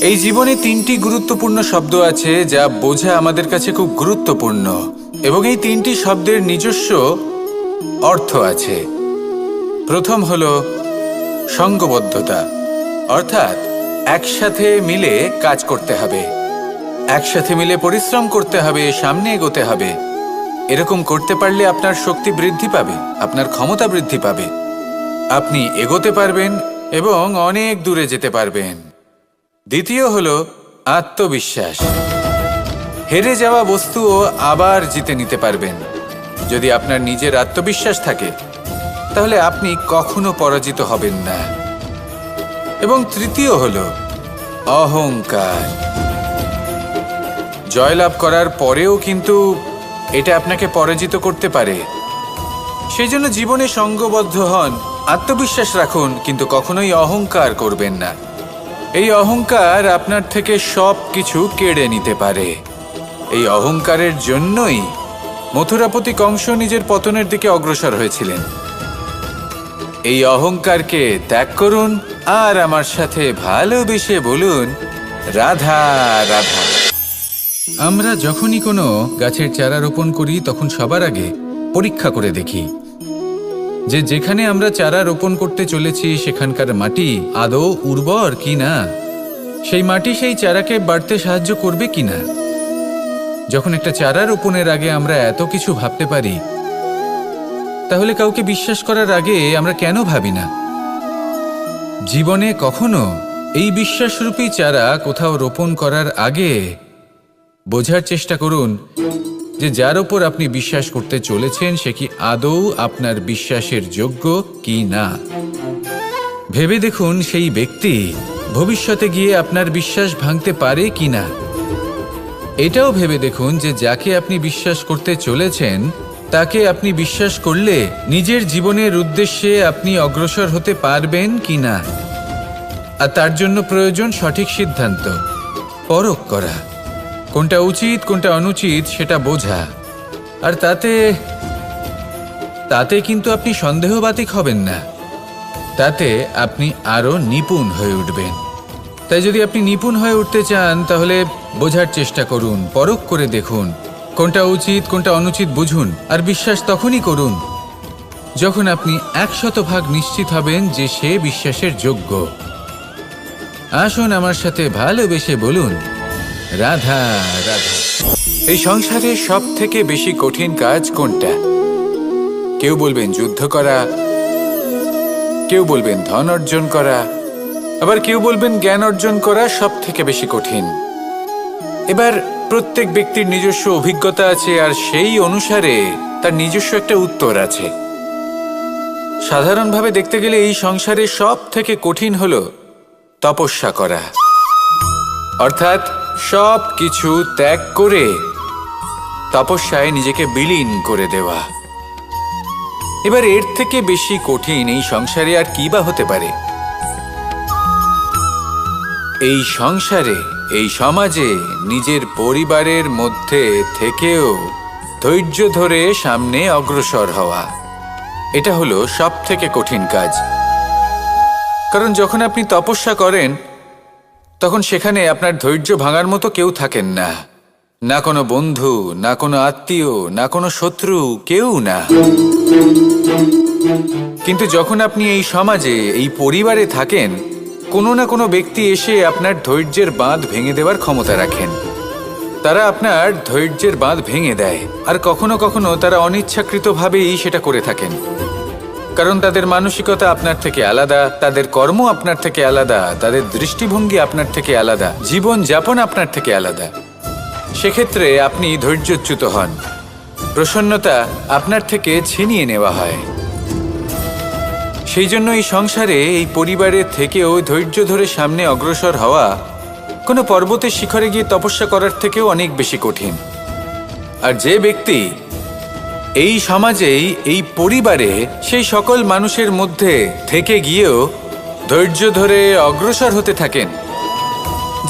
এই জীবনে তিনটি গুরুত্বপূর্ণ শব্দ আছে যা বোঝা আমাদের কাছে খুব গুরুত্বপূর্ণ, এবং এই তিনটি শব্দের নিজস্ব অর্থ আছে। প্রথম হলো সঙ্গবদ্ধতা, অর্থাৎ একসাথে মিলে কাজ করতে হবে, একসাথে মিলে পরিশ্রম করতে হবে, সামনে এগোতে হবে। এরকম করতে পারলে আপনার শক্তি বৃদ্ধি পাবে, আপনার ক্ষমতা বৃদ্ধি পাবে, আপনি এগোতে পারবেন এবং অনেক দূরে যেতে পারবেন। দ্বিতীয় হলো আত্মবিশ্বাস। হেরে যাওয়া বস্তুও আবার জিতে নিতে পারবেন। যদি আপনার নিজের আত্মবিশ্বাস থাকে তাহলে আপনি কখনো পরাজিত হবেন না। এবং তৃতীয় হলো অহংকার। জয়লাভ করার পরেও কিন্তু এটা আপনাকে পরাজিত করতে পারে। সেই জন্য জীবনে সঙ্গবদ্ধ হন, আত্মবিশ্বাস রাখুন, কিন্তু কখনোই অহংকার করবেন না। এই অহংকার আপনার থেকে সব কিছু কেড়ে নিতে পারে। এই অহংকারের জন্যই মথুরাপতি কংস নিজের পতনের দিকে অগ্রসর হয়েছিলেন। এই অহংকারকে ত্যাগ করুন আর আমার সাথে ভালোবেসে বলুন, রাধা রাধা। আমরা যখনই কোনো গাছের চারা রোপণ করি তখন সবার আগে পরীক্ষা করে দেখি যে যেখানে আমরা চারা রোপণ করতে চলেছি সেখানকার মাটি আদৌ উর্বর কিনা, সেই মাটি সেই চারাকে বাড়তে সাহায্য করবে কিনা। যখন একটা চারা রোপণের আগে আমরা এত কিছু ভাবতে পারি, তাহলে কাউকে বিশ্বাস করার আগে আমরা কেন ভাবি না? জীবনে কখনো এই বিশ্বাসরূপী চারা কোথাও রোপণ করার আগে বোঝার চেষ্টা করুন যে যার ওপর আপনি বিশ্বাস করতে চলেছেন সে কি আদৌ আপনার বিশ্বাসের যোগ্য কি না। ভেবে দেখুন সেই ব্যক্তি ভবিষ্যতে গিয়ে আপনার বিশ্বাস ভাঙতে পারে কি না। এটাও ভেবে দেখুন যে যাকে আপনি বিশ্বাস করতে চলেছেন তাকে আপনি বিশ্বাস করলে নিজের জীবনের উদ্দেশ্যে আপনি অগ্রসর হতে পারবেন কি না। আর তার জন্য প্রয়োজন সঠিক সিদ্ধান্ত, পরখ করা, কোনটা উচিত কোনটা অনুচিত সেটা বোঝা। আর তাতে কিন্তু আপনি সন্দেহবাতিক হবেন না, তাতে আপনি আরো নিপুণ হয়ে উঠবেন। তাই যদি আপনি নিপুণ হয়ে উঠতে চান তাহলে বোঝার চেষ্টা করুন, পরখ করে দেখুন, কোনটা উচিত কোনটা অনুচিত বুঝুন। আর বিশ্বাস তখনই করুন যখন আপনি 100% নিশ্চিত হবেন যে সে বিশ্বাসের যোগ্য। আসুন আমার সাথে ভালোবেসে বলুন, রাধা রাধা। এই সংসারে সব থেকে বেশি কঠিন কাজ কোনটা? কেউ বলবেন যুদ্ধ করা, কেউ বলবেন ধন অর্জন করা, আবার কেউ বলবেন জ্ঞান অর্জন করা সব থেকে বেশি কঠিন। এবার প্রত্যেক ব্যক্তির নিজস্ব অভিজ্ঞতা আছে আর সেই অনুসারে তার নিজস্ব একটা উত্তর আছে। সাধারণভাবে দেখতে গেলে এই সংসারে সব থেকে কঠিন হলো তপস্যা করা, অর্থাৎ সব কিছু ত্যাগ করে তপস্যায় নিজেকে বিলীন করে দেওয়া। এবার এর থেকে বেশি কঠিন এই সংসারে আর কি বা হতে পারে? এই সংসারে, এই সমাজে, নিজের পরিবারের মধ্যে থেকেও ধৈর্য ধরে সামনে অগ্রসর হওয়া, এটা হলো সব থেকে কঠিন কাজ। কারণ যখন আপনি তপস্যা করেন তখন সেখানে আপনার ধৈর্য ভাঙার মতো কেউ থাকেন না, না কোনো বন্ধু, না কোনো আত্মীয়, না কোনো শত্রু, কেউ না। কিন্তু যখন আপনি এই সমাজে, এই পরিবারে থাকেন, কোনো না কোনো ব্যক্তি এসে আপনার ধৈর্যের বাঁধ ভেঙে দেওয়ার ক্ষমতা রাখেন। তারা আপনার ধৈর্যের বাঁধ ভেঙে দেয়, আর কখনো কখনো তারা অনিচ্ছাকৃতভাবেই সেটা করে থাকেন। কারণ তাদের মানসিকতা আপনার থেকে আলাদা, তাদের কর্ম আপনার থেকে আলাদা, তাদের দৃষ্টিভঙ্গি আপনার থেকে আলাদা, জীবন যাপন আপনার থেকে আলাদা। সেক্ষেত্রে আপনি ধৈর্যচ্যুত হন, প্রসন্নতা আপনার থেকে ছিনিয়ে নেওয়া হয়। সেই জন্য এই সংসারে, এই পরিবারের থেকেও ধৈর্য ধরে সামনে অগ্রসর হওয়া কোনো পর্বতের শিখরে গিয়ে তপস্যা করার থেকেও অনেক বেশি কঠিন। আর যে ব্যক্তি এই সমাজেই, এই পরিবারে, সেই সকল মানুষের মধ্যে থেকে গিয়েও ধৈর্য ধরে অগ্রসর হতে থাকেন,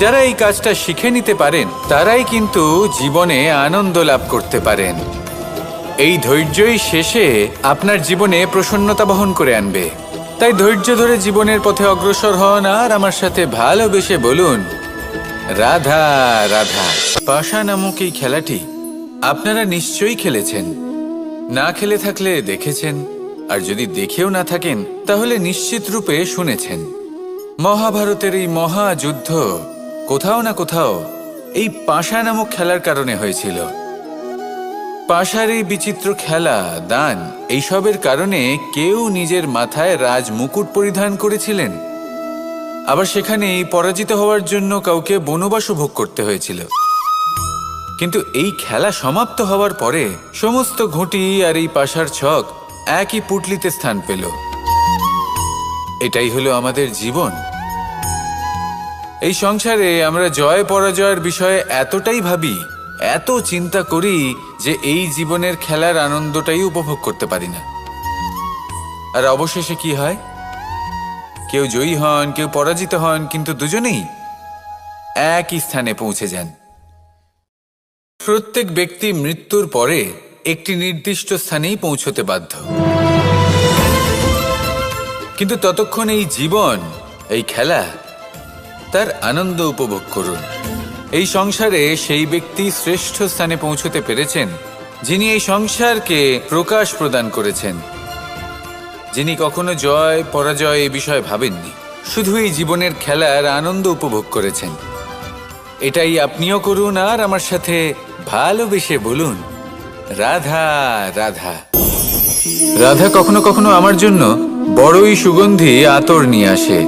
যারা এই কাজটা শিখে নিতে পারেন, তারাই কিন্তু জীবনে আনন্দ লাভ করতে পারেন। এই ধৈর্যই শেষে আপনার জীবনে প্রসন্নতা বহন করে আনবে। তাই ধৈর্য ধরে জীবনের পথে অগ্রসর হন আর আমার সাথে ভালোবেসে বলুন, রাধা রাধা। পাশা নামক এই খেলাটি আপনারা নিশ্চয়ই খেলেছেন, না খেলে থাকলে দেখেছেন, আর যদি দেখেও না থাকেন তাহলে নিশ্চিত রূপে শুনেছেন। মহাভারতের এই মহাযুদ্ধ কোথাও না কোথাও এই পাশা নামক খেলার কারণে হয়েছিল। পাশার এই বিচিত্র খেলা, দান, এইসবের কারণে কেউ নিজের মাথায় রাজ মুকুট পরিধান করেছিলেন, আবার সেখানেই পরাজিত হওয়ার জন্য কাউকে বনবাসও ভোগ করতে হয়েছিল। কিন্তু এই খেলা সমাপ্ত হওয়ার পরে সমস্ত ঘুঁটি আর এই পাশার ছক একই পুটলিতে স্থান পেল। এটাই হলো আমাদের জীবন। এই সংসারে আমরা জয় পরাজয়ের বিষয়ে এতটাই ভাবি, এত চিন্তা করি যে এই জীবনের খেলার আনন্দটাই উপভোগ করতে পারি না। আর অবশেষে কি হয়? কেউ জয়ী হন, কেউ পরাজিত হন, কিন্তু দুজনেই একই স্থানে পৌঁছে যান। প্রত্যেক ব্যক্তি মৃত্যুর পরে একটি নির্দিষ্ট স্থানেই পৌঁছতে বাধ্য, কিন্তু ততক্ষণ এই জীবন, এই খেলা, তার আনন্দ উপভোগ করুন। এই সংসারে সেই ব্যক্তি শ্রেষ্ঠ স্থানে পৌঁছতে পেরেছেন যিনি এই সংসারকে প্রকাশ প্রদান করেছেন, যিনি কখনো জয় পরাজয় এই বিষয়ে ভাবেননি, শুধু এই জীবনের খেলার আনন্দ উপভোগ করেছেন। এটাই আপনিও করুন আর আমার সাথে ভালোবেসে বলুন, রাধা রাধা। রাধা কখনো কখনো আমার জন্য বড়ই সুগন্ধি আতর নিয়ে আসে,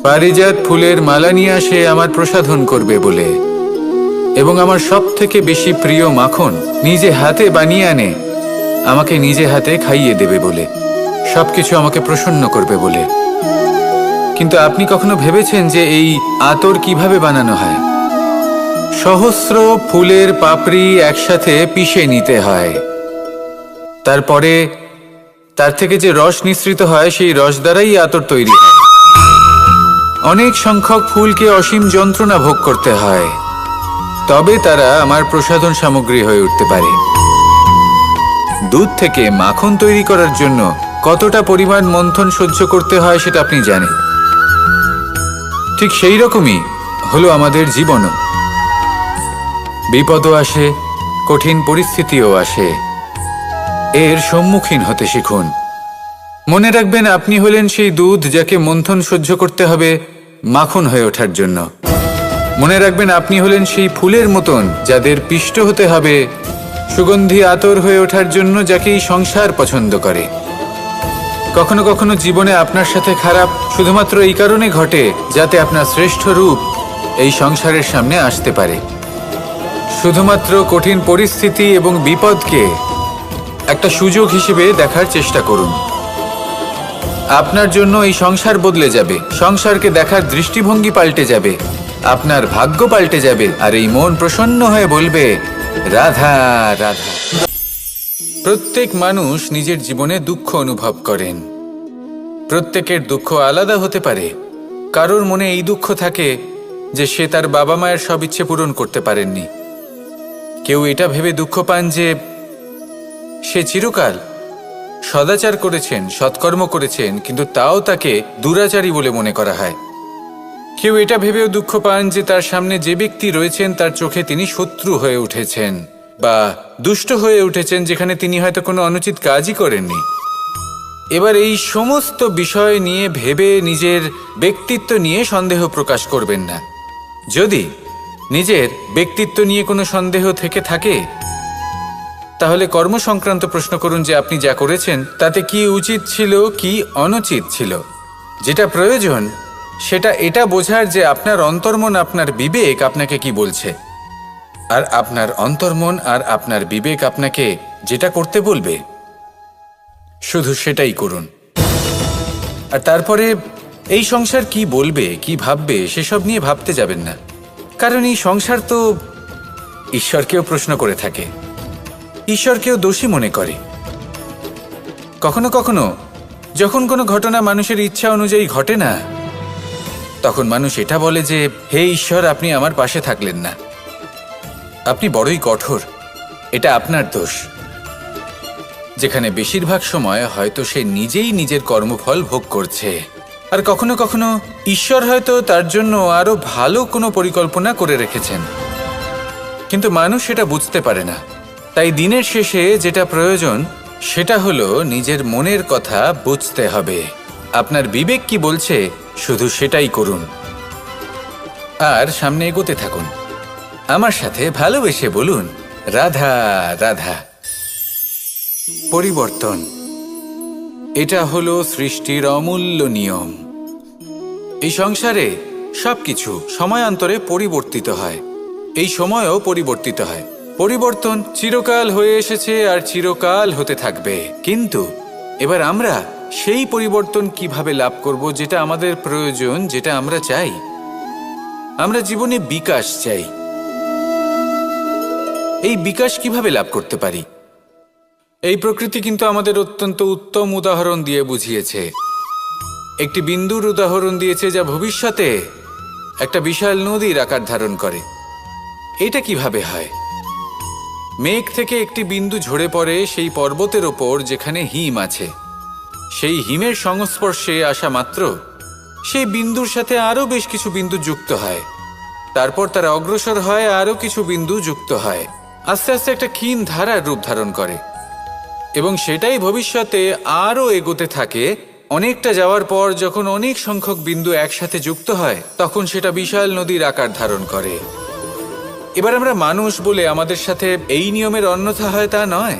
পারিজাত ফুলের মালা নিয়ে আসে আমার প্রসাধন করবে বলে, এবং আমার সব থেকে বেশি প্রিয় মাখন নিজে হাতে বানিয়ে আনে আমাকে নিজে হাতে খাইয়ে দেবে বলে, সবকিছু আমাকে প্রসন্ন করবে বলে। কিন্তু আপনি কখনো ভেবেছেন যে এই আতর কিভাবে বানানো হয়? সহস্র ফুলের পাপড়ি একসাথে পিষে নিতে হয়, তারপরে তার থেকে যে রস নিঃসৃত হয় সেই রস দ্বারাই আতর তৈরি হয়। অনেক সংখ্যক ফুলকে অসীম যন্ত্রণা ভোগ করতে হয়, তবে তারা আমার প্রসাধন সামগ্রী হয়ে উঠতে পারে। দুধ থেকে মাখন তৈরি করার জন্য কতটা পরিমাণ মন্থন সহ্য করতে হয় সেটা আপনি জানেন। ঠিক সেই রকমই হলো আমাদের জীবনও। বিপদও আসে, কঠিন পরিস্থিতিও আসে, এর সম্মুখীন হতে শিখুন। মনে রাখবেন, আপনি হলেন সেই দুধ যাকে মন্থন সহ্য করতে হবে মাখন হয়ে ওঠার জন্য। মনে রাখবেন, আপনি হলেন সেই ফুলের মতন যাদের পিষ্ট হতে হবে সুগন্ধি আতর হয়ে ওঠার জন্য, যাকে এই সংসার পছন্দ করে। কখনো কখনো জীবনে আপনার সাথে খারাপ শুধুমাত্র এই কারণে ঘটে যাতে আপনার শ্রেষ্ঠ রূপ এই সংসারের সামনে আসতে পারে। শুধুমাত্র কঠিন পরিস্থিতি এবং বিপদকে একটা সুযোগ হিসেবে দেখার চেষ্টা করুন। আপনার জন্য এই সংসার বদলে যাবে, সংসারকে দেখার দৃষ্টিভঙ্গি পাল্টে যাবে, আপনার ভাগ্য পাল্টে যাবে, আর এই মন প্রসন্ন হয়ে বলবে, রাধা রাধা। প্রত্যেক মানুষ নিজের জীবনে দুঃখ অনুভব করেন। প্রত্যেকের দুঃখ আলাদা হতে পারে। কারোর মনে এই দুঃখ থাকে যে সে তার বাবা মায়ের সব ইচ্ছে পূরণ করতে পারেননি। কেউ এটা ভেবে দুঃখ পান যে সে চিরকাল সদাচার করেছেন, সৎকর্ম করেছেন, কিন্তু তাও তাকে দুরাচারী বলে মনে করা হয়। কেউ এটা ভেবেও দুঃখ পান যে তার সামনে যে ব্যক্তি রয়েছেন তার চোখে তিনি শত্রু হয়ে উঠেছেন বা দুষ্ট হয়ে উঠেছেন, যেখানে তিনি হয়তো কোনো অনুচিত কাজই করেননি। এবার এই সমস্ত বিষয় নিয়ে ভেবে নিজের ব্যক্তিত্ব নিয়ে সন্দেহ প্রকাশ করবেন না। যদি নিজের ব্যক্তিত্ব নিয়ে কোনো সন্দেহ থেকে থাকে তাহলে কর্ম সংক্রান্ত প্রশ্ন করুন যে আপনি যা করেছেন তাতে কি উচিত ছিল, কি অনুচিত ছিল। যেটা প্রয়োজন সেটা এটা বোঝার যে আপনার অন্তর্মন, আপনার বিবেক আপনাকে কি বলছে, আর আপনার অন্তর্মন আর আপনার বিবেক আপনাকে যেটা করতে বলবে শুধু সেটাই করুন। আর তারপরে এই সংসার কি বলবে, কি ভাববে সেসব নিয়ে ভাবতে যাবেন না, কারণ এই সংসার তো ঈশ্বরকেও প্রশ্ন করে থাকে, ঈশ্বরকেও দোষী মনে করে। কখনো কখনো যখন কোনো ঘটনা মানুষের ইচ্ছা অনুযায়ী ঘটে না, তখন মানুষ এটা বলে যে, হে ঈশ্বর, আপনি আমার পাশে থাকলেন না, আপনি বড়ই কঠোর, এটা আপনার দোষ। যেখানে বেশিরভাগ সময় হয়তো সে নিজেই নিজের কর্মফল ভোগ করছে। আর কখনো কখনো ঈশ্বর হয়তো তার জন্য আরো ভালো কোনো পরিকল্পনা করে রেখেছেন, কিন্তু মানুষ সেটা বুঝতে পারে না। তাই দিনের শেষে যেটা প্রয়োজন সেটা হলো নিজের মনের কথা বুঝতে হবে। আপনার বিবেক কি বলছে শুধু সেটাই করুন আর সামনে এগোতে থাকুন। আমার সাথে ভালোবেসে বলুন, রাধা রাধা। পরিবর্তন, এটা হলো সৃষ্টির অমূল্য নিয়ম। এই সংসারে সবকিছু সময়ান্তরে পরিবর্তিত হয়, এই সময়ও পরিবর্তিত হয়। পরিবর্তন চিরকাল হয়ে এসেছে আর চিরকাল হতে থাকবে, কিন্তু এবার আমরা সেই পরিবর্তন কিভাবে লাভ করব যেটা আমাদের প্রয়োজন, যেটা আমরা চাই। আমরা জীবনে বিকাশ চাই। এই বিকাশ কিভাবে লাভ করতে পারি? এই প্রকৃতি কিন্তু আমাদের অত্যন্ত উত্তম উদাহরণ দিয়ে বুঝিয়েছে। একটি বিন্দুর উদাহরণ দিয়েছে যা ভবিষ্যতে একটা বিশাল নদীর আকার ধারণ করে। এটা কিভাবে হয়? মেঘ থেকে একটি বিন্দু ঝরে পড়ে সেই পর্বতের ওপর যেখানে হিম আছে। সেই হিমের সংস্পর্শে আসা মাত্র সেই বিন্দুর সাথে আরও বেশ কিছু বিন্দু যুক্ত হয়। তারপর তারা অগ্রসর হয়, আরও কিছু বিন্দু যুক্ত হয়, আস্তে আস্তে একটা ক্ষীণ ধারার রূপ ধারণ করে এবং সেটাই ভবিষ্যতে আরও এগোতে থাকে। অনেকটা যাওয়ার পর যখন অনেক সংখ্যক বিন্দু একসাথে যুক্ত হয় তখন সেটা বিশাল নদীর আকার ধারণ করে। এবার আমরা মানুষ বলে আমাদের সাথে এই নিয়মের অন্যথা হয় তা নয়।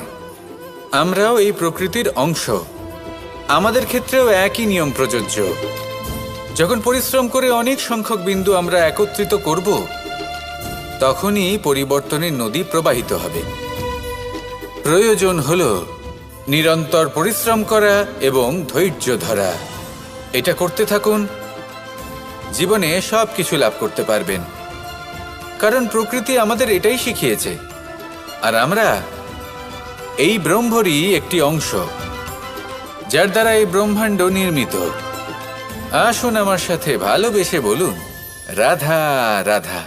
আমরাও এই প্রকৃতির অংশ, আমাদের ক্ষেত্রেও একই নিয়ম প্রযোজ্য। যখন পরিশ্রম করে অনেক সংখ্যক বিন্দু আমরা একত্রিত করব তখনই পরিবর্তনের নদী প্রবাহিত হবে। প্রয়োজন হলো নিরন্তর পরিশ্রম করা এবং ধৈর্য ধরা। এটা করতে থাকুন, জীবনে সব কিছু লাভ করতে পারবেন, কারণ প্রকৃতি আমাদের এটাই শিখিয়েছে। আর আমরা এই ব্রহ্মরই একটি অংশ, যার দ্বারা এই ব্রহ্মাণ্ড নির্মিত। আসুন আমার সাথে ভালোবেসে বলুন, রাধা রাধা।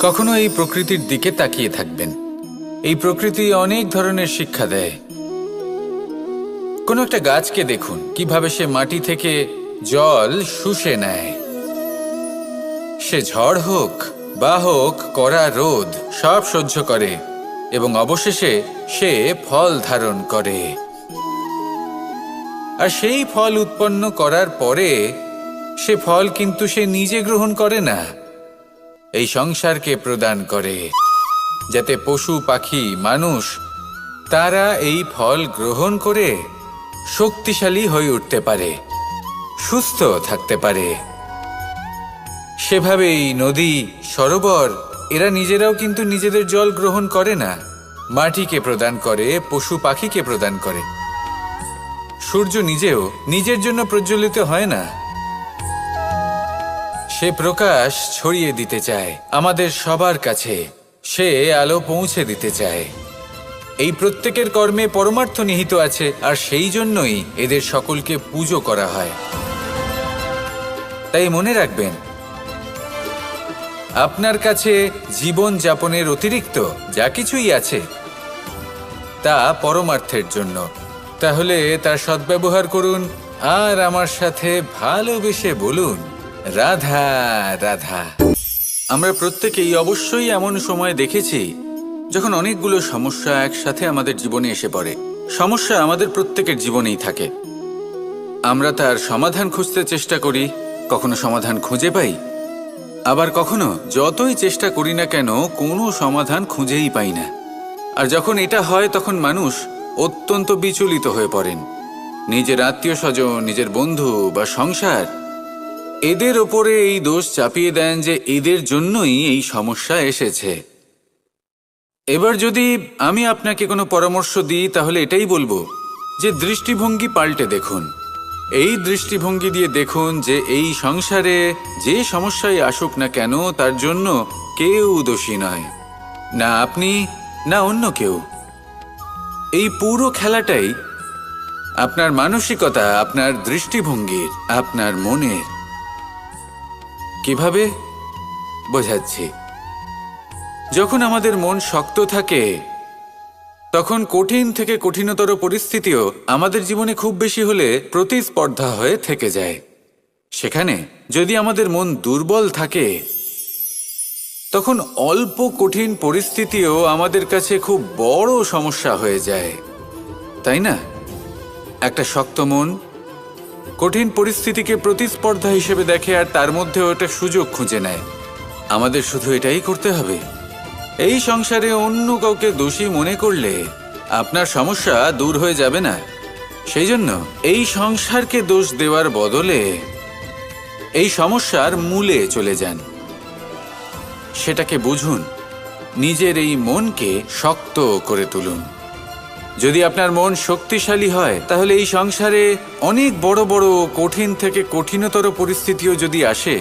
কখনো এই প্রকৃতির দিকে তাকিয়ে থাকবেন। এই প্রকৃতি অনেক ধরনের শিক্ষা দেয়। কোনো একটা গাছকে দেখুন কিভাবে সে মাটি থেকে জল শুষে নেয়। সে ঝড় হোক বা হোক কড়া রোদ সব সহ্য করে এবং অবশেষে সে ফল ধারণ করে। আর সেই ফল উৎপন্ন করার পরে সে ফল কিন্তু সে নিজে গ্রহণ করে না, এই সংসারকে প্রদান করে, যাতে পশু পাখি মানুষ তারা এই ফল গ্রহণ করে শক্তিশালী হয়ে উঠতে পারে, সুস্থ থাকতে পারে। সেভাবেই নদী, সরোবর এরা নিজেরাও কিন্তু নিজেদের জল গ্রহণ করে না, মাটিকে প্রদান করে, পশু পাখিকে প্রদান করে। সূর্য নিজেও নিজের জন্য প্রজ্বলিত হয় না, সে প্রকাশ ছড়িয়ে দিতে চায় আমাদের সবার কাছে, সে আলো পৌঁছে দিতে চায়। এই প্রত্যেকের কর্মে পরমার্থ নিহিত আছে, আর সেই জন্যই এদের সকলকে পুজো করা হয়। তাই মনে রাখবেন, আপনার কাছে জীবন যাপনের অতিরিক্ত যা কিছুই আছে তা পরমার্থের জন্য। তাহলে তার সদ্ব্যবহার করুন আর আমার সাথে ভালোবেসে বলুন, রাধা রাধা। আমরা প্রত্যেকেই অবশ্যই এমন সময় দেখেছি যখন অনেকগুলো সমস্যা একসাথে আমাদের জীবনে এসে পড়ে। সমস্যা আমাদের প্রত্যেকের জীবনেই থাকে। আমরা তার সমাধান খুঁজতে চেষ্টা করি, কখনো সমাধান খুঁজে পাই, আবার কখনো যতই চেষ্টা করি না কেন কোনো সমাধান খুঁজেই পাই না। আর যখন এটা হয় তখন মানুষ অত্যন্ত বিচলিত হয়ে পড়েন। নিজের আত্মীয় স্বজন, নিজের বন্ধু বা সংসার এদের ওপরে এই দোষ চাপিয়ে দেন যে এদের জন্যই এই সমস্যা এসেছে। এবার যদি আমি আপনাকে কোনো পরামর্শ দিই তাহলে এটাই বলবো যে দৃষ্টিভঙ্গি পাল্টে দেখুন। এই দৃষ্টিভঙ্গি দিয়ে দেখুন যে এই সংসারে যে সমস্যাই আসুক না কেন তার জন্য কেউ দোষী নয়, না আপনি না অন্য কেউ। এই পুরো খেলাটাই আপনার মানসিকতা, আপনার দৃষ্টিভঙ্গির, আপনার মনের। কিভাবে বোঝাচ্ছি? যখন আমাদের মন শক্ত থাকে তখন কঠিন থেকে কঠিনতর পরিস্থিতিও আমাদের জীবনে খুব বেশি হলে প্রতিস্পর্ধা হয়ে থেকে যায়। সেখানে যদি আমাদের মন দুর্বল থাকে, তখন অল্প কঠিন পরিস্থিতিও আমাদের কাছে খুব বড় সমস্যা হয়ে যায়, তাই না? একটা শক্ত মন কঠিন পরিস্থিতিকে প্রতিস্পর্ধা হিসেবে দেখে আর তার মধ্যে ওটা সুযোগ খুঁজে নেয়। আমাদের শুধু এটাই করতে হবে। এই সংসারে অন্য কাউকে দোষী মনে করলে আপনার সমস্যা দূর হয়ে যাবে না। সেই জন্য এই সংসারকে দোষ দেওয়ার বদলে এই সমস্যার মূলে চলে যান, সেটাকে বুঝুন, নিজের এই মনকে শক্ত করে তুলুন। যদি আপনার মন শক্তিশালী হয়, তাহলে এই সংসারে অনেক বড় বড় কঠিন থেকে কঠিনতর পরিস্থিতিও যদি আসে,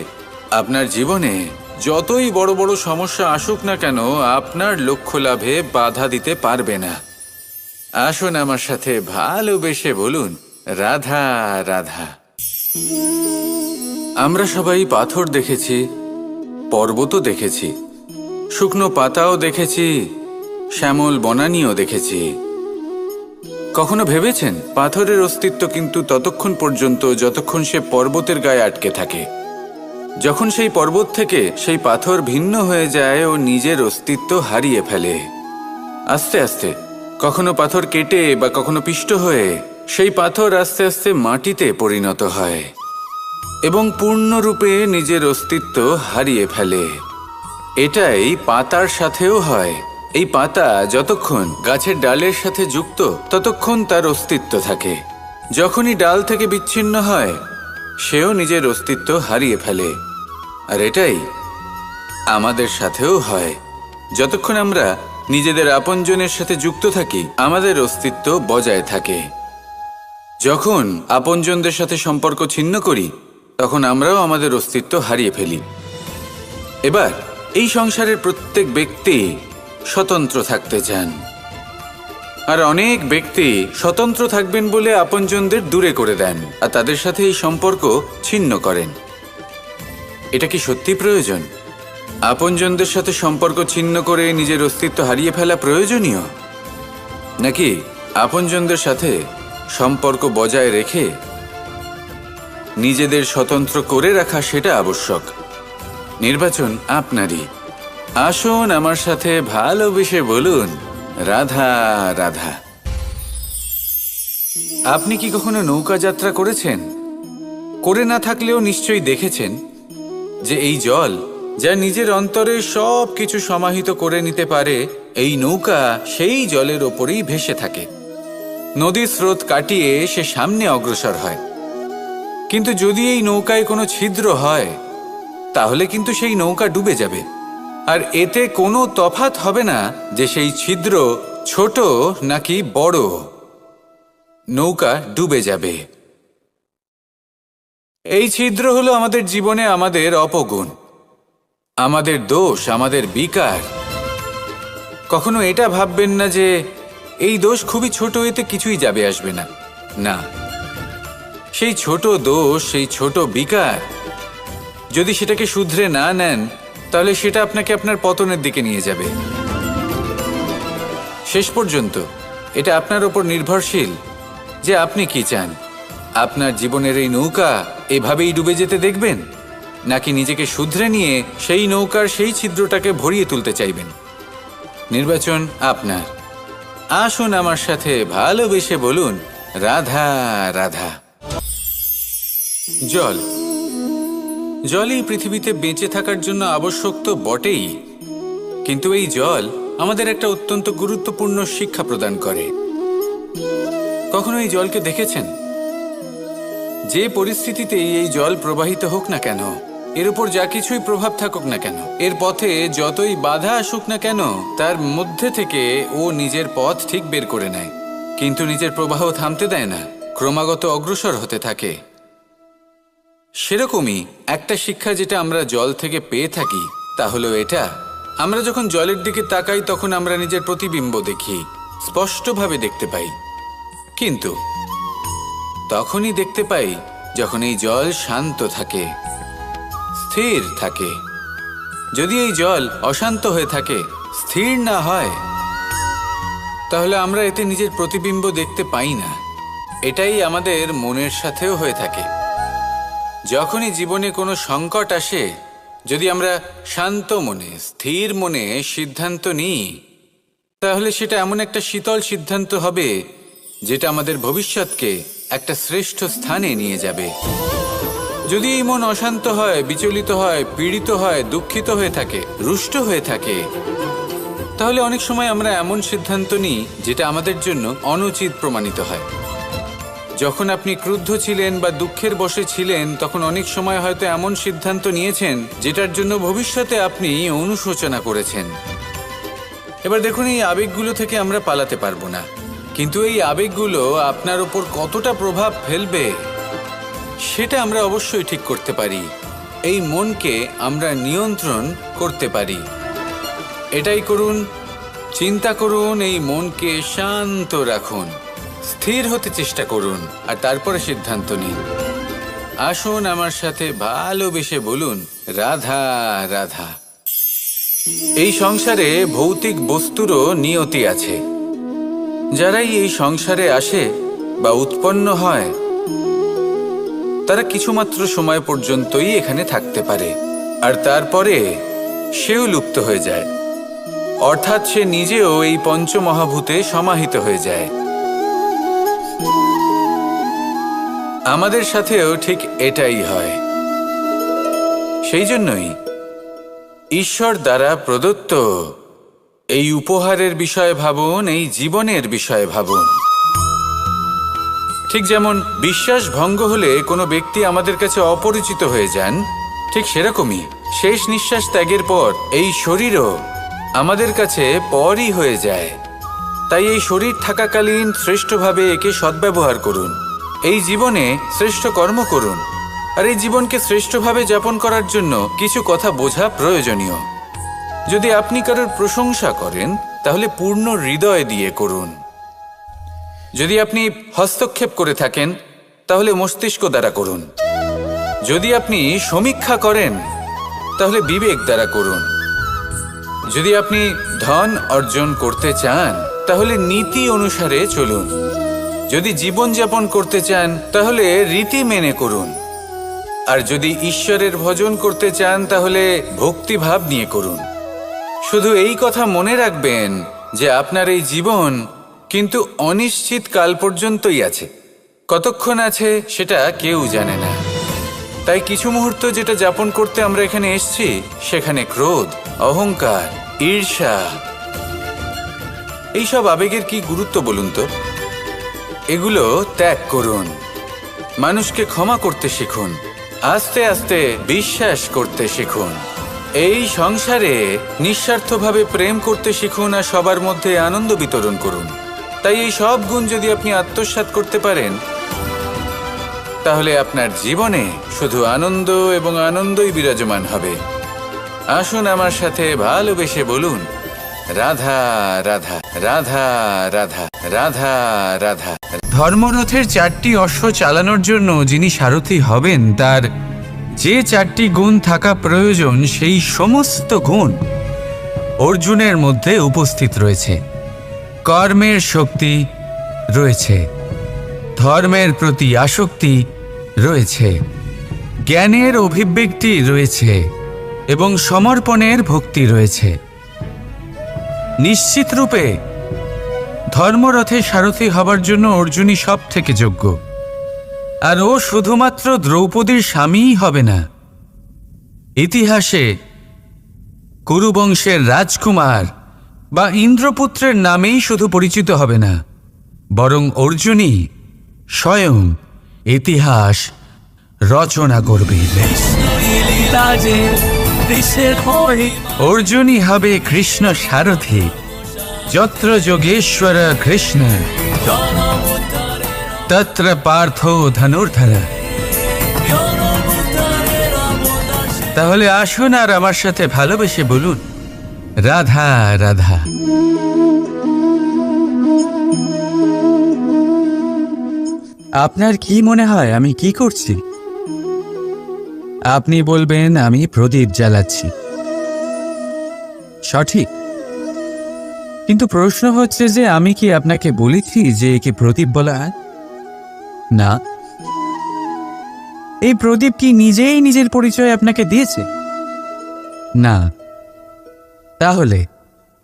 আপনার জীবনে যতই বড় বড় সমস্যা আসুক না কেন, আপনার লক্ষ্য লাভে বাধা দিতে পারবে না। আসুন আমার সাথে ভালোবেসে বলুন, রাধা রাধা। আমরা সবাই পাথর দেখেছি, পর্বতও দেখেছি, শুকনো পাতাও দেখেছি, শ্যামল বনানীও দেখেছি। কখনো ভেবেছেন পাথরের অস্তিত্ব কিন্তু ততক্ষণ পর্যন্ত যতক্ষণ সে পর্বতের গায়ে আটকে থাকে। যখন সেই পর্বত থেকে সেই পাথর ভিন্ন হয়ে যায় ও নিজের অস্তিত্ব হারিয়ে ফেলে। আস্তে আস্তে কখনো পাথর কেটে বা কখনো পিষ্ট হয়ে সেই পাথর আস্তে আস্তে মাটিতে পরিণত হয় এবং পূর্ণরূপে নিজের অস্তিত্ব হারিয়ে ফেলে। এটাই পাতার সাথেও হয়। এই পাতা যতক্ষণ গাছের ডালের সাথে যুক্ত ততক্ষণ তার অস্তিত্ব থাকে। যখনই ডাল থেকে বিচ্ছিন্ন হয়, সেও নিজের অস্তিত্ব হারিয়ে ফেলে। আর এটাই আমাদের সাথেও হয়। যতক্ষণ আমরা নিজেদের আপনজনের সাথে যুক্ত থাকি, আমাদের অস্তিত্ব বজায় থাকে। যখন আপনজনদের সাথে সম্পর্ক ছিন্ন করি, তখন আমরাও আমাদের অস্তিত্ব হারিয়ে ফেলি। এবার এই সংসারের প্রত্যেক ব্যক্তি স্বতন্ত্র থাকতে চান, আর অনেক ব্যক্তি স্বতন্ত্র থাকবেন বলে আপনজনদের দূরে করে দেন আর তাদের সাথে এই সম্পর্ক ছিন্ন করেন। এটা কি সত্যি প্রয়োজন? আপনজনদের সাথে সম্পর্ক ছিন্ন করে নিজের অস্তিত্ব হারিয়ে ফেলা প্রয়োজনীয়, নাকি আপনজনদের সাথে সম্পর্ক বজায় রেখে নিজেদের স্বতন্ত্র করে রাখা সেটা আবশ্যক? নির্বাচন আপনারই। আসুন আমার সাথে ভালোবেসে বলুন, রাধা রাধা। আপনি কি কখনো নৌকা যাত্রা করেছেন? করে না থাকলেও নিশ্চয়ই দেখেছেন যে এই জল যা নিজের অন্তরে সব কিছু সমাহিত করে নিতে পারে, এই নৌকা সেই জলের ওপরেই ভেসে থাকে। নদীর স্রোত কাটিয়ে সে সামনে অগ্রসর হয়। কিন্তু যদি এই নৌকায় কোনো ছিদ্র হয়, তাহলে কিন্তু সেই নৌকা ডুবে যাবে। আর এতে কোনো তফাৎ হবে না যে সেই ছিদ্র ছোট নাকি বড়, নৌকা ডুবে যাবে। এই ছিদ্র হলো আমাদের জীবনে আমাদের অপগুণ, আমাদের দোষ, আমাদের বিকার। কখনো এটা ভাববেন না যে এই দোষ খুবই ছোট, এতে কিছুই যাবে আসবে না। না, সেই ছোট দোষ, সেই ছোট বিকার যদি সেটাকে শুধরে না নেন, তাহলে সেটা আপনাকে আপনার পতনের দিকে নিয়ে যাবে। শেষ পর্যন্ত এটা আপনার ওপর নির্ভরশীল যে আপনি কি চান। আপনার জীবনের এই নৌকা এভাবেই ডুবে যেতে দেখবেন, নাকি নিজেকে শুধরে নিয়ে সেই নৌকার সেই ছিদ্রটাকে ভরিয়ে তুলতে চাইবেন? নির্বাচন আপনার। আসুন আমার সাথে ভালোবেসে বলুন, রাধা রাধা। জল, জলই পৃথিবীতে বেঁচে থাকার জন্য আবশ্যক তো বটেই, কিন্তু এই জল আমাদের একটা অত্যন্ত গুরুত্বপূর্ণ শিক্ষা প্রদান করে। কখনো এই জলকে দেখেছেন? যে পরিস্থিতিতেই এই জল প্রবাহিত হোক না কেন, এর উপর যা কিছুই প্রভাব থাকুক না কেন, এর পথে যতই বাধা আসুক না কেন, তার মধ্যে থেকে ও নিজের পথ ঠিক বের করে নেয়, কিন্তু নিজের প্রবাহ থামতে দেয় না, ক্রমাগত অগ্রসর হতে থাকে। সেরকমই একটা শিক্ষা যেটা আমরা জল থেকে পেয়ে থাকি, তা হলো এটা: আমরা যখন জলের দিকে তাকাই, তখন আমরা নিজের প্রতিবিম্ব দেখি, স্পষ্টভাবে দেখতে পাই। কিন্তু তখনই দেখতে পাই যখন এই জল শান্ত থাকে, স্থির থাকে। যদি এই জল অশান্ত হয়ে থাকে, স্থির না হয়, তাহলে আমরা এতে নিজের প্রতিবিম্ব দেখতে পাই না। এটাই আমাদের মনের সাথেও হয়ে থাকে। যখনই জীবনে কোনো সংকট আসে, যদি আমরা শান্ত মনে, স্থির মনে সিদ্ধান্ত নিই, তাহলে সেটা এমন একটা শীতল সিদ্ধান্ত হবে যেটা আমাদের ভবিষ্যৎকে একটা শ্রেষ্ঠ স্থানে নিয়ে যাবে। যদি এই মন অশান্ত হয়, বিচলিত হয়, পীড়িত হয়, দুঃখিত হয়ে থাকে, রুষ্ট হয়ে থাকে, তাহলে অনেক সময় আমরা এমন সিদ্ধান্ত নিই যেটা আমাদের জন্য অনুচিত প্রমাণিত হয়। যখন আপনি ক্রুদ্ধ ছিলেন বা দুঃখের বশে ছিলেন, তখন অনেক সময় হয়তো এমন সিদ্ধান্ত নিয়েছেন যেটার জন্য ভবিষ্যতে আপনি অনুশোচনা করেছেন। এবার দেখুন, এই আবেগগুলো থেকে আমরা পালাতে পারবো না, কিন্তু এই আবেগগুলো আপনার উপর কতটা প্রভাব ফেলবে সেটা আমরা অবশ্যই ঠিক করতে পারি। এই মনকে আমরা নিয়ন্ত্রণ করতে পারি। এটাই করুন, চিন্তা করুন, এই মনকে শান্ত রাখুন, স্থির হতে চেষ্টা করুন, আর তারপরে সিদ্ধান্ত নিন। আসুন আমার সাথে ভালোবেসে বলুন, রাধা রাধা। এই সংসারে ভৌতিক বস্তুরও নিয়তি আছে। যারাই এই সংসারে আসে বা উৎপন্ন হয়, তারা কিছুমাত্র সময় পর্যন্তই এখানে থাকতে পারে, আর তারপরে সেও লুপ্ত হয়ে যায়, অর্থাৎ সে নিজেও এই পঞ্চমহাভূতে সমাহিত হয়ে যায়। আমাদের সাথেও ঠিক এটাই হয়। সেই জন্যই ঈশ্বর দ্বারা প্রদত্ত এই উপহারের বিষয়ে ভাবুন, এই জীবনের বিষয়ে ভাবুন। ঠিক যেমন বিশ্বাস ভঙ্গ হলে কোনো ব্যক্তি আমাদের কাছে অপরিচিত হয়ে যান, ঠিক সেরকমই শেষ নিঃশ্বাস ত্যাগের পর এই শরীরও আমাদের কাছে পরই হয়ে যায়। তাই এই শরীর থাকাকালীন শ্রেষ্ঠভাবে একে সদ্ব্যবহার করুন, এই জীবনে শ্রেষ্ঠ কর্ম করুন। আর এই জীবনকে শ্রেষ্ঠভাবে যাপন করার জন্য কিছু কথা বোঝা প্রয়োজনীয়। যদি আপনি কারোর প্রশংসা করেন, তাহলে পূর্ণ হৃদয় দিয়ে করুন। যদি আপনি হস্তক্ষেপ করে থাকেন, তাহলে মস্তিষ্ক দ্বারা করুন। যদি আপনি সমীক্ষা করেন, তাহলে বিবেক দ্বারা করুন। যদি আপনি ধন অর্জন করতে চান, তাহলে নীতি অনুসারে চলুন। যদি জীবনযাপন করতে চান, তাহলে রীতি মেনে করুন। আর যদি ঈশ্বরের ভজন করতে চান, তাহলে ভক্তিভাব নিয়ে করুন। শুধু এই কথা মনে রাখবেন যে আপনার এই জীবন কিন্তু অনিশ্চিত কাল পর্যন্তই আছে। কতক্ষণ আছে সেটা কেউ জানে না। তাই কিছু মুহূর্ত যেটা যাপন করতে আমরা এখানে এসেছি, সেখানে ক্রোধ, অহংকার, ঈর্ষা, এইসব আবেগের কি গুরুত্ব বলুন তো? এগুলো ত্যাগ করুন। মানুষকে ক্ষমা করতে শিখুন, আস্তে আস্তে বিশ্বাস করতে শিখুন। এই সংসারে নিঃস্বার্থভাবে প্রেম করতে শিখুন, আর সবার মধ্যে আনন্দ বিতরণ করুন। তাই এই সব গুণ যদি আপনি আত্মসাৎ করতে পারেন, তাহলে আপনার জীবনে শুধু আনন্দ এবং আনন্দই বিরাজমান হবে। আসুন আমার সাথে ভালোবেসে বলুন, রাধা রাধা রাধা রাধা রাধা রাধা। ধর্মরথের 4টি অশ্ব চালানোর জন্য যিনি সারথি হবেন, তার যে 4টি গুণ থাকা প্রয়োজন, সেই সমস্ত গুণ অর্জুনের মধ্যে উপস্থিত রয়েছে। কর্মের শক্তি রয়েছে, ধর্মের প্রতি আসক্তি রয়েছে, জ্ঞানের অভিব্যক্তি রয়েছে এবং সমর্পণের ভক্তি রয়েছে। নিশ্চিত রূপে ধর্মরথে সারথি হবার জন্য অর্জুনই সব থেকে যোগ্য। আর ও শুধুমাত্র দ্রৌপদীর স্বামীই হবে না, ইতিহাসে কুরুবংশের রাজকুমার বা ইন্দ্রপুত্রের নামেই শুধু পরিচিত হবে না, বরং অর্জুনই স্বয়ং ইতিহাস রচনা করবে। অর্জুনই হবে কৃষ্ণ সারথি, যত্র যোগেশ্বর কৃষ্ণ তত্র পার্থ ধনুর্ধর। তাহলে আসুন আর আমার সাথে ভালোবেসে বলুন, রাধা রাধা। আপনার কি মনে হয় আমি কি করছি? আপনি বলবেন আমি প্রদীপ জ্বালাচ্ছি। সঠিক। কিন্তু প্রশ্ন হচ্ছে যে আমি কি আপনাকে বলেছি যে একে প্রদীপ বলা হয়? না। এই প্রদীপ কি নিজেই নিজের পরিচয় আপনাকে দিয়েছে? না। তাহলে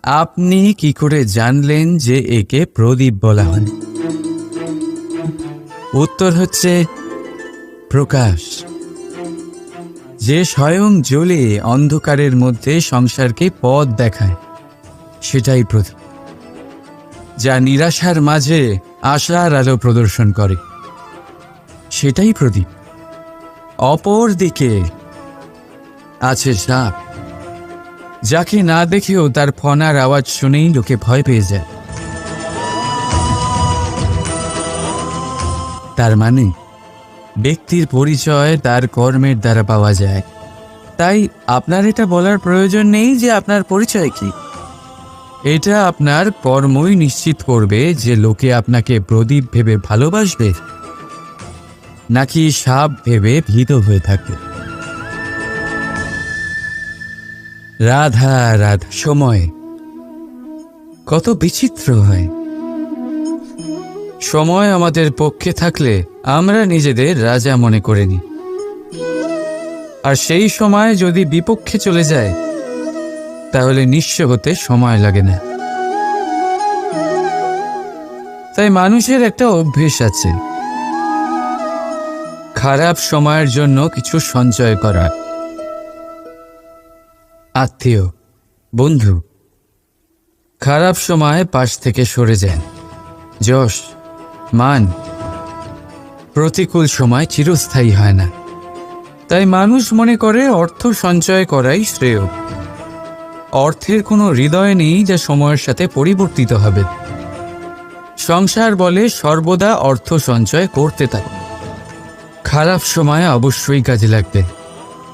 আপনি কি করে জানলেন যে একে প্রদীপ বলা হয়? উত্তর হচ্ছে প্রকাশ, যে স্বয়ং জ্বলে অন্ধকারের মধ্যে সংসারকে পথ দেখায়, সেটাই প্রদীপ। যা নিরাশার মাঝে আশার আলো প্রদর্শন করে, সেটাই প্রদীপ। অপর দিকে আছে সাপ, যাকে না দেখেও তার ফনার আওয়াজ শুনেই লোকে ভয় পেয়ে যায়। তার মানে ব্যক্তির পরিচয় তার কর্মের দ্বারা পাওয়া যায়। তাই আপনার এটা বলার প্রয়োজন নেই যে আপনার পরিচয় কি। এটা আপনার কর্মই নিশ্চিত করবে যে লোকে আপনাকে প্রদীপ ভেবে ভালোবাসবে নাকি সাপ ভেবে ভীত হয়ে থাকবে। রাধা রাধা। সময় কত বিচিত্র হয়। সময় আমাদের পক্ষে থাকলে আমরা নিজেদের রাজা মনে করে নিই, আর সেই সময় যদি বিপক্ষে চলে যায় তাহলে নিঃস্ব হতে সময় লাগে না। তাই মানুষের একটা অভ্যেস আছে, খারাপ সময়ের জন্য কিছু সঞ্চয় করা। আত্মীয়, বন্ধু খারাপ সময় পাশ থেকে সরে যায়। যশ, মান প্রতিকূল সময় চিরস্থায়ী হয় না। তাই মানুষ মনে করে অর্থ সঞ্চয় করাই শ্রেয়। অর্থের কোনো হৃদয় নেই যা সময়ের সাথে পরিবর্তিত হবে। সংসার বলে সর্বদা অর্থ সঞ্চয় করতে থাকো। খারাপ সময় অবশ্যই কাজে লাগবে,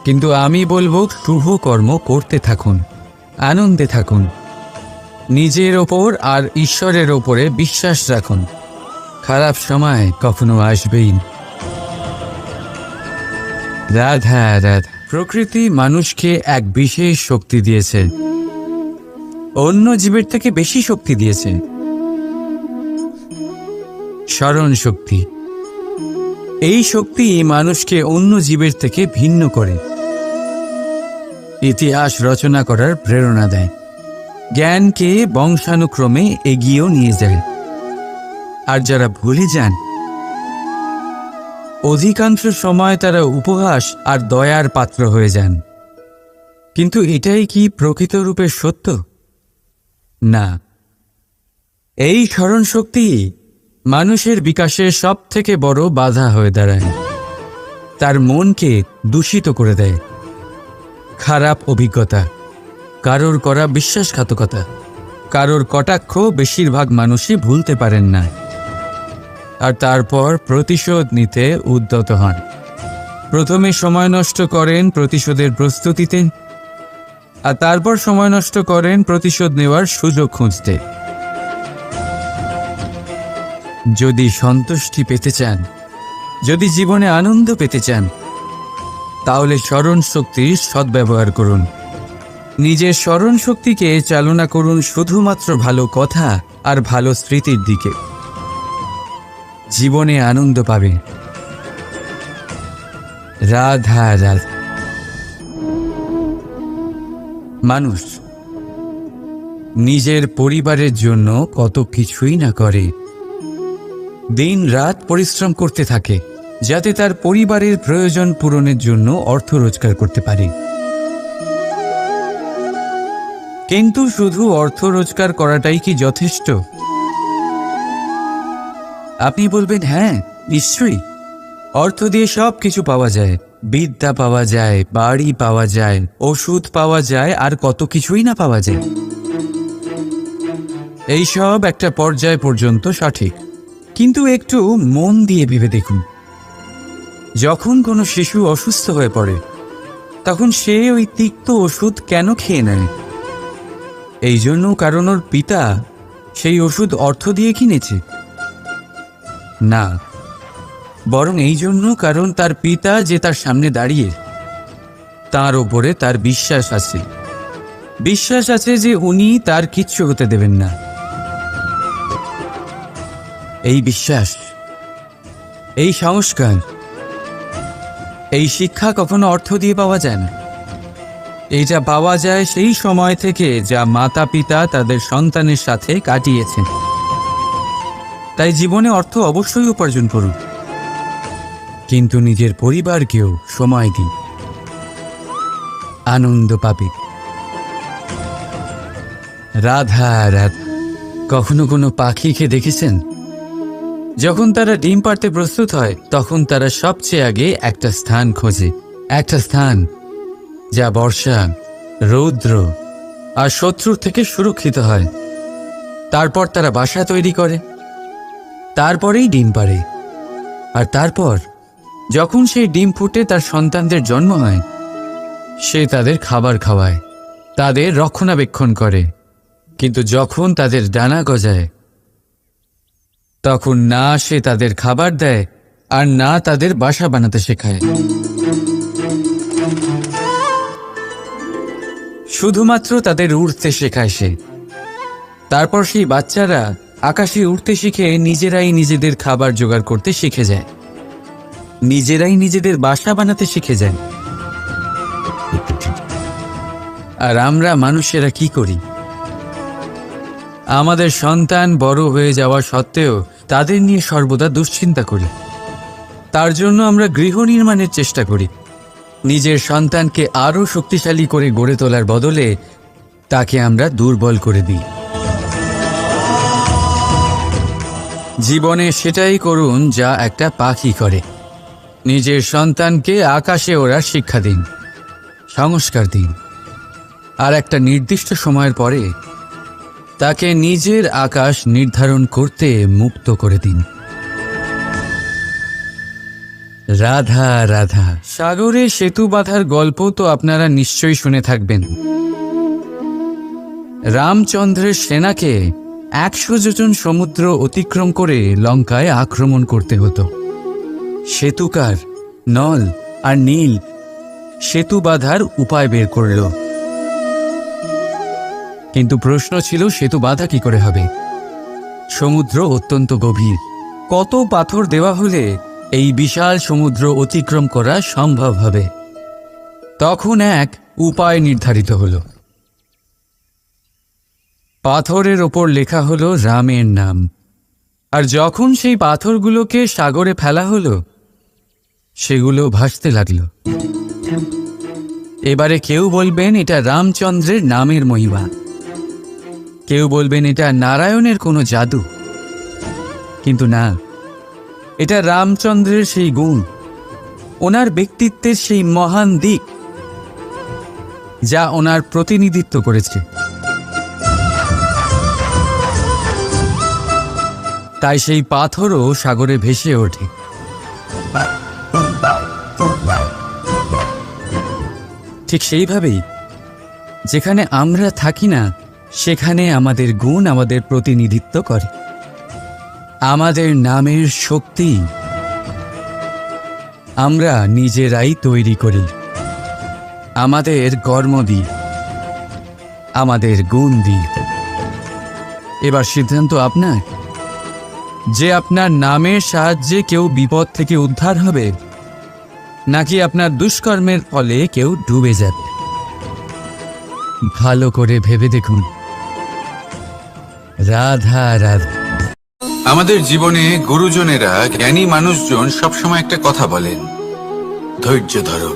কিন্তু আমি বলবো শুভ কর্ম করতে থাকুন, আনন্দে থাকুন, নিজের ওপর আর ঈশ্বরের ওপরে বিশ্বাস রাখুন। খারাপ সময় কখনো আসবেই না। রাধা রাধা। প্রকৃতি মানুষকে এক বিশেষ শক্তি দিয়েছে, অন্য জীবের থেকে বেশি শক্তি দিয়েছে। স্মরণ শক্তি। এই শক্তি মানুষকে অন্য জীবের থেকে ভিন্ন করে, ইতিহাস রচনা করার প্রেরণা দেয়, জ্ঞানকে বংশানুক্রমে এগিয়েও নিয়ে যায়। আর যারা ভুলে যান, অধিকাংশ সময় তারা উপহাস আর দয়ার পাত্র হয়ে যান। কিন্তু এটাই কি প্রকৃত রূপে সত্য? না। এই স্মরণ শক্তি মানুষের বিকাশের সব থেকে বড় বাধা হয়ে দাঁড়ায়। তার মনকে দূষিত করে দেয়। খারাপ অভিজ্ঞতা, কারোর করা বিশ্বাসঘাতকতা, কারোর কটাক্ষ বেশিরভাগ মানুষই ভুলতে পারেন না, আর তারপর প্রতিশোধ নিতে উদ্যত হন। প্রথমে সময় নষ্ট করেন প্রতিশোধের প্রস্তুতিতে, আর তারপর সময় নষ্ট করেন প্রতিশোধ নেওয়ার সুযোগ খুঁজতে। যদি সন্তুষ্টি পেতে চান, যদি জীবনে আনন্দ পেতে চান, তাহলে স্মরণ শক্তির সদ্ব্যবহার করুন। নিজের স্মরণ শক্তিকে চালনা করুন শুধুমাত্র ভালো কথা আর ভালো স্মৃতির দিকে। জীবনে আনন্দ পাবে। রাধা রাধা। মানুষ নিজের পরিবারের জন্য কত কিছুই না করে, দিন রাত পরিশ্রম করতে থাকে যাতে তার পরিবারের প্রয়োজন পূরণের জন্য অর্থ রোজগার করতে পারে। কিন্তু শুধু অর্থ রোজগার করাটাই কি যথেষ্ট? আপনি বলবেন, হ্যাঁ নিশ্চয়ই, অর্থ দিয়ে সব কিছু পাওয়া যায়, বিদ্যা পাওয়া যায়, বাড়ি পাওয়া যায়, ওষুধ পাওয়া যায়, আর কত কিছুই না পাওয়া যায়। এইসব একটা পর্যায় পর্যন্ত সঠিক, কিন্তু একটু মন দিয়ে ভেবে দেখুন, যখন কোনো শিশু অসুস্থ হয়ে পড়ে তখন সে ওই তিক্ত ওষুধ কেন খেয়ে নেয়? এই জন্য কারণ ওর পিতা সেই ওষুধ অর্থ দিয়ে কিনেছে? না, বরং এই জন্য কারণ তার পিতা যে তার সামনে দাঁড়িয়ে, তার ওপরে তার বিশ্বাস আছে, বিশ্বাস আছে যে উনি তার কিচ্ছু হতে দেবেন না। এই বিশ্বাস, এই সংস্কার, এই শিক্ষা কখনো অর্থ দিয়ে পাওয়া যায় না। এইটা পাওয়া যায় সেই সময় থেকে যা মাতা পিতা তাদের সন্তানের সাথে কাটিয়েছেন। তাই জীবনে অর্থ অবশ্যই উপার্জন করুন, কিন্তু নিজের পরিবারকেও সময় দিন, আনন্দ পাবে। রাধা রাধা। কখনো কোনো পাখিকে দেখেছেন? যখন তারা ডিম পাড়তে প্রস্তুত হয় তখন তারা সবচেয়ে আগে একটা স্থান খোঁজে, একটা স্থান যা বর্ষা, রৌদ্র আর শত্রুর থেকে সুরক্ষিত হয়। তারপর তারা বাসা তৈরি করে, তারপরেই ডিম পাড়ে। আর তারপর যখন সেই ডিম ফুটে তার সন্তানদের জন্ম হয়, সে তাদের খাবার খাওয়ায়, তাদের রক্ষণাবেক্ষণ করে। কিন্তু যখন তাদের ডানা গজায় তখন না সে তাদের খাবার দেয় আর না তাদের বাসা বানাতে শেখায়। শুধুমাত্র তাদের উড়তে শেখায় সে। তারপর সেই বাচ্চারা আকাশে উড়তে শিখে নিজেরাই নিজেদের খাবার জোগাড় করতে শিখে যায়, নিজেরাই নিজেদের বাসা বানাতে শিখে যায়। আর আমরা মানুষেরা কি করি? আমাদের সন্তান বড় হয়ে যাওয়া সত্ত্বেও তাদের নিয়ে সর্বদা দুশ্চিন্তা করি। তার জন্য আমরা গৃহ নির্মাণের চেষ্টা করি। নিজের সন্তানকে আরও শক্তিশালী করে গড়ে তোলার বদলে তাকে আমরা দুর্বল করে দিই। জীবনে সেটাই করুন যা একটা পাখি করে। নিজের সন্তানকে আকাশে ওড়ার শিক্ষা দিন, সংস্কার দিন, আর একটা নির্দিষ্ট সময়ের পরে তাকে নিজের আকাশ নির্ধারণ করতে মুক্ত করে দিন। রাধা রাধা। সাগরে সেতু বাঁধার গল্প তো আপনারা নিশ্চয়ই শুনে থাকবেন। রামচন্দ্রের সেনাকে 100 যোজন সমুদ্র অতিক্রম করে লঙ্কায় আক্রমণ করতে হতো। সেতুকার নল আর নীল সেতু বাঁধার উপায় বের করল, কিন্তু প্রশ্ন ছিল সেতু বাঁধা কি করে হবে? সমুদ্র অত্যন্ত গভীর। কত পাথর দেওয়া হলে এই বিশাল সমুদ্র অতিক্রম করা সম্ভব হবে? তখন এক উপায় নির্ধারিত হলো। পাথরের ওপর লেখা হলো রামের নাম। আর যখন সেই পাথরগুলোকে সাগরে ফেলা হলো, সেগুলো ভাসতে লাগলো। এবারে কেউ বলবেন এটা রামচন্দ্রের নামের মহিমা, কেউ বলবেন এটা নারায়ণের কোনো জাদু। কিন্তু না, এটা রামচন্দ্রের সেই গুণ, ওনার ব্যক্তিত্বের সেই মহান দিক যা ওনার প্রতিনিধিত্ব করেছে। তাই সেই পাথরও সাগরে ভেসে ওঠে। ঠিক সেইভাবেই যেখানে আমরা থাকি না, সেখানে আমাদের গুণ আমাদের প্রতিনিধিত্ব করে। আমাদের নামের শক্তি আমরা নিজেরাই তৈরি করি, আমাদের কর্ম দিয়ে, আমাদের গুণ দিয়ে। এবার সিদ্ধান্ত আপনার যে আপনার নামের সাহায্যে কেউ বিপদ থেকে উদ্ধার হবে, নাকি আপনার দুষ্কর্মের ফলে কেউ ডুবে যাবে। ভালো করে ভেবে দেখুন। রাধা রাধা। আমাদের জীবনে গুরুজনেরা, জ্ঞানী মানুষজন সবসময় একটা কথা বলেন, ধৈর্য ধরো।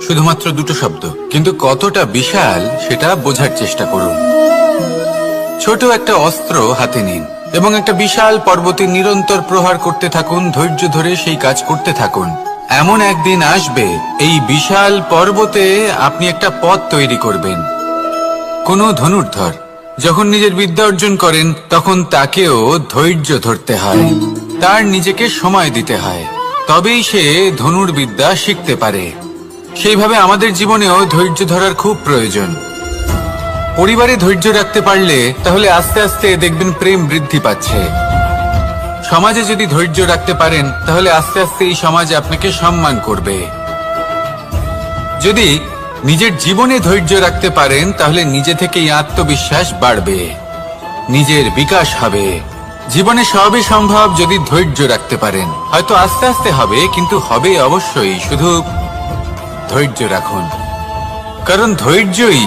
শুধুমাত্র দুটো শব্দ, কিন্তু কতটা বিশাল সেটা বোঝার চেষ্টা করুন। ছোট একটা অস্ত্র হাতে নিন এবং একটা বিশাল পর্বতে নিরন্তর প্রহার করতে থাকুন। ধৈর্য ধরে সেই কাজ করতে থাকুন। এমন একদিন আসবে, এই বিশাল পর্বতে আপনি একটা পথ তৈরি করবেন। কোনো ধনুর্ধর যখন নিজের বিদ্যা অর্জন করেন, তখন তাকেও ধৈর্য ধরতে হয়, তার নিজেকে সময় দিতে হয়, তবেই সে ধনুর্বিদ্যা শিখতে পারে। সেইভাবে আমাদের জীবনেও ধৈর্য ধরার খুব প্রয়োজন। পরিবারে ধৈর্য রাখতে পারলে তাহলে আস্তে আস্তে দেখবেন প্রেম বৃদ্ধি পাচ্ছে। সমাজে যদি ধৈর্য রাখতে পারেন, তাহলে আস্তে আস্তে এই সমাজ আপনাকে সম্মান করবে। যদি নিজের জীবনে ধৈর্য রাখতে পারেন তাহলে নিজে থেকেই আত্মবিশ্বাস বাড়বে, নিজের বিকাশ হবে। জীবনে সবই সম্ভব যদি ধৈর্য রাখতে পারেন। হয়তো আস্তে আস্তে হবে, কিন্তু হবে অবশ্যই। শুধু ধৈর্য রাখুন, কারণ ধৈর্যই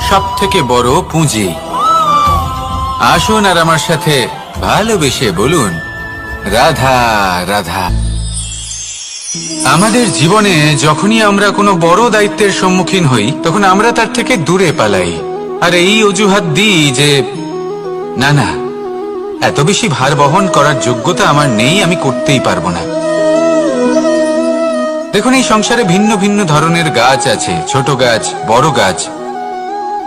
সব থেকে বড় পুঁজি। আসুন আর আমার সাথে ভালোবেসে বলুন, রাধা রাধা। আমাদের জীবনে যখনই আমরা কোনো বড় দায়িত্বের সম্মুখীন হই, তখন আমরা তার থেকে দূরে পালাই আর এই অজুহাত দিই যে না না, এত বেশি ভার বহন করার যোগ্যতা আমার নেই, আমি করতেই পারবো না। দেখুন, এই সংসারে ভিন্ন ভিন্ন ধরনের গাছ আছে, ছোট গাছ, বড় গাছ,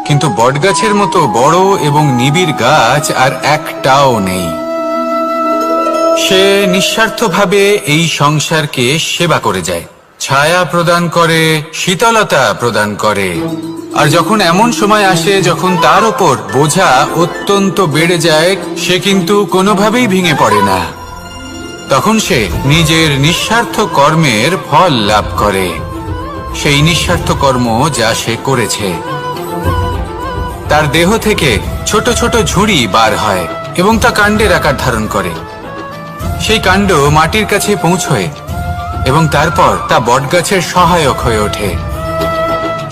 কিন্তু বটগাছের মতো বড় এবং নিবিড় গাছ আর একটাও নেই। সে নিঃস্বার্থভাবে এই সংসারকে সেবা করে যায়, ছায়া প্রদান করে, শীতলতা প্রদান করে। আর যখন এমন সময় আসে যখন তার ওপর বোঝা অত্যন্ত বেড়ে যায়, সে কিন্তু কোনোভাবেই ভেঙে পড়ে না। তখন সে নিজের নিঃস্বার্থ কর্মের ফল লাভ করে, সেই নিঃস্বার্থ কর্ম যা সে করেছে। তার দেহ থেকে ছোট ছোট ঝুড়ি বার হয় এবং তা কাণ্ডের আকার ধারণ করে। সেই কাণ্ড মাটির কাছে পৌঁছয় এবং তারপর তা বটগাছের সহায়ক হয়ে ওঠে।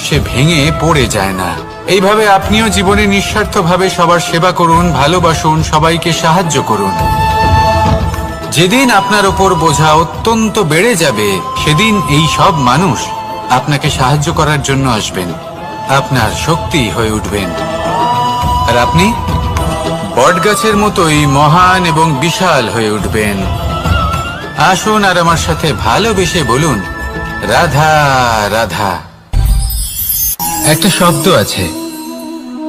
সে ভেঙে পড়ে যায় না। এইভাবে আপনিও জীবনে নিঃস্বার্থভাবে সবার সেবা করুন, ভালোবাসুন, সবাইকে সাহায্য করুন। যেদিন আপনার ওপর বোঝা অত্যন্ত বেড়ে যাবে, সেদিন এই সব মানুষ আপনাকে সাহায্য করার জন্য আসবেন, আপনার শক্তি হয়ে উঠবেন, আর আপনি বটগাছের মতোই মহান এবং বিশাল হয়ে উঠবেন। আসুন আর আমার সাথে ভালোবেসে বলুন, রাধা রাধা। একটা শব্দ আছে,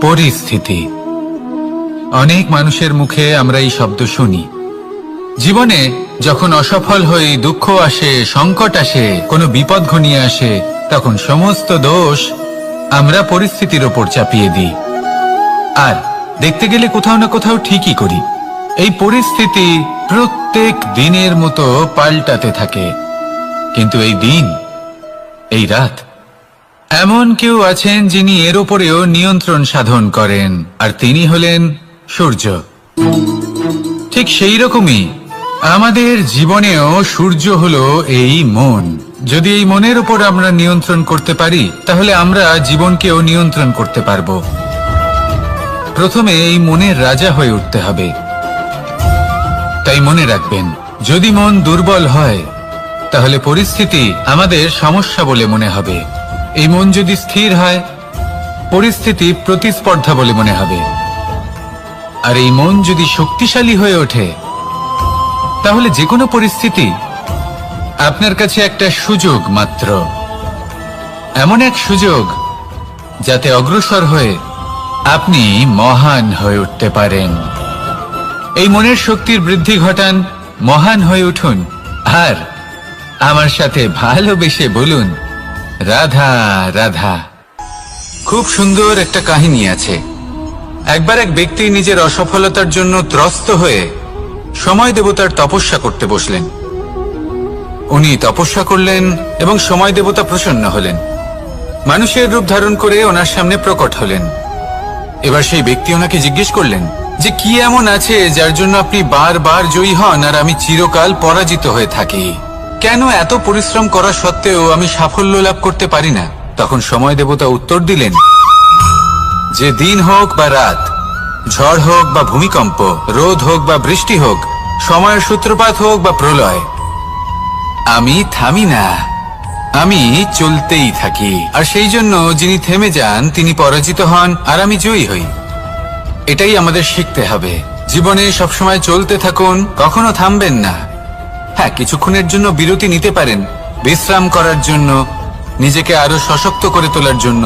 পরিস্থিতি। অনেক মানুষের মুখে আমরা এই শব্দ শুনি। জীবনে যখন অসফল হয়ে দুঃখ আসে, সংকট আসে, কোনো বিপদ ঘনিয়ে আসে, তখন সমস্ত দোষ আমরা পরিস্থিতির ওপর চাপিয়ে দিই। আর দেখতে গেলে কোথাও না কোথাও ঠিকই করি। এই পরিস্থিতি প্রত্যেক দিনের মতো পাল্টাতে থাকে, কিন্তু এই দিন, এই রাত, এমন কেউ আছেন যিনি এর উপরেও নিয়ন্ত্রণ সাধন করেন, আর তিনি হলেন সূর্য। ঠিক সেই রকমই আমাদের জীবনেও সূর্য হলো এই মন। যদি এই মনের উপর আমরা নিয়ন্ত্রণ করতে পারি, তাহলে আমরা জীবনকেও নিয়ন্ত্রণ করতে পারবো। প্রথমে এই মনের রাজা হয়ে উঠতে হবে। তাই মনে রাখবেন, যদি মন দুর্বল হয়, তাহলে পরিস্থিতি আমাদের সমস্যা বলে মনে হবে। এই মন যদি স্থির হয়, পরিস্থিতি প্রতিস্পর্ধা বলে মনে হবে। আর এই মন যদি শক্তিশালী হয়ে ওঠে, তাহলে যে কোনো পরিস্থিতি আপনার কাছে একটা সুযোগ মাত্র, এমন এক সুযোগ যাতে অগ্রসর হয়ে আপনি মহান হয়ে উঠতে পারেন। এই মনের শক্তির বৃদ্ধি ঘটান, মহান হয়ে উঠুন, আর আমার সাথে ভালোবেসে বলুন, রাধা রাধা। খুব সুন্দর একটা কাহিনী আছে। একবার এক ব্যক্তি নিজের অসফলতার জন্য ত্রস্ত হয়ে সময় দেবতার তপস্যা করতে বসলেন। উনি তপস্যা করলেন এবং সময় দেবতা প্রসন্ন হলেন, মানুষের রূপ ধারণ করে ওনার সামনে প্রকট হলেন। এবার সেই ব্যক্তি ওনাকে জিজ্ঞেস করলেন যে কি এমন আছে যার জন্য আপনি বারবার জয়ী হন আর আমি চিরকাল পরাজিত হয়ে থাকি? কেন এত পরিশ্রম করা সত্ত্বেও আমি সাফল্য লাভ করতে পারি না? তখন সময় দেবতা উত্তর দিলেন যে দিন হোক বা রাত, ঝড় হোক বা ভূমিকম্প, রোদ হোক বা বৃষ্টি হোক, সময়ের সূত্রপাত হোক বা প্রলয়, আমি থামি না, আমি চলতেই থাকি। আর সেই জন্য যিনি থেমে যান তিনি পরাজিত হন আর আমি জয়ী হই। এটাই আমাদের শিখতে হবে। জীবনে সবসময় চলতে থাকুন, কখনো থামবেন না। হ্যাঁ, কিছুক্ষণের জন্য বিরতি নিতে পারেন, বিশ্রাম করার জন্য, নিজেকে আরো সশক্ত করে তোলার জন্য,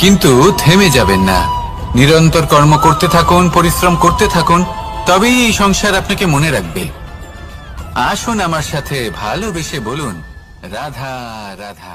কিন্তু থেমে যাবেন না। নিরন্তর কর্ম করতে থাকুন, পরিশ্রম করতে থাকুন, তবেই এই সংসার আপনাকে মনে রাখবে। আসুন আমার সাথে ভালোবেসে বলুন, রাধা রাধা।